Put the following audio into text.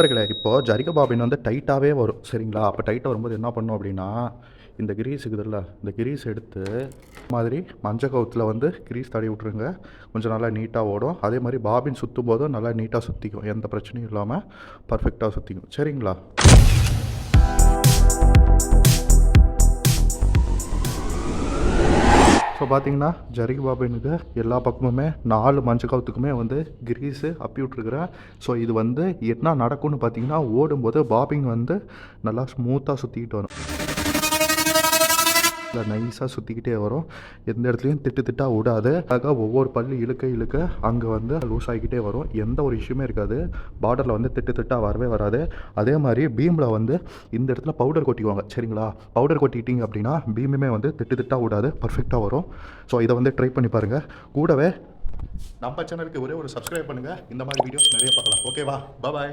நண்பர்களே, இப்போது ஜரிக பாபின் வந்து டைட்டாகவே வரும் சரிங்களா? அப்போ டைட்டாக வரும்போது என்ன பண்ணணும் அப்படின்னா, இந்த கிரீஸ் இருக்குதுல்ல, இந்த கிரீஸ் எடுத்து மாதிரி மஞ்சள் கவுத்தில் வந்து கிரீஸ் தடவி விட்ருங்க. கொஞ்சம் நல்லா நீட்டாக ஓடும். அதே மாதிரி பாபின் சுற்றும் போதும் நல்லா நீட்டாக சுற்றிக்கும். எந்த பிரச்சனையும் இல்லாமல் பர்ஃபெக்டாக சுற்றிக்கும் சரிங்களா? ஸோ பார்த்தீங்கன்னா ஜரிக பாபினுக்கு எல்லா பக்கமுமே 4 மஞ்சள் கவுத்துக்குமே வந்து கிரீஸு அப்பி விட்ருக்குறேன். ஸோ இது வந்து என்ன நடக்கும்னு பார்த்தீங்கன்னா, ஓடும்போது பாபின் வந்து நல்லா ஸ்மூத்தாக சுற்றிக்கிட்டு வரும். இல்லை நைஸாக சுற்றிக்கிட்டே வரும். எந்த இடத்துலையும் திட்டாக விடாது. அதுக்காக ஒவ்வொரு பல்லு இழுக்க அங்கே வந்து லூஸ் ஆகிக்கிட்டே வரும். எந்த ஒரு இஷ்யூமே இருக்காது. பார்டரில் வந்து திட்டாக வரவே வராது. அதே மாதிரி பீமில் வந்து இந்த இடத்துல பவுடர் கொட்டிக்குவாங்க சரிங்களா? பவுடர் கொட்டிக்கிட்டிங்க அப்படின்னா பீமுமே வந்து திட்டாக விடாது, பர்ஃபெக்டாக வரும். ஸோ இதை வந்து ட்ரை பண்ணி பாருங்கள். கூடவே நம்ம சேனலுக்கு ஒரே ஒரு சப்ஸ்கிரைப் பண்ணுங்கள். இந்த மாதிரி வீடியோஸ் நிறைய பார்க்கலாம். ஓகேவா? பாய்.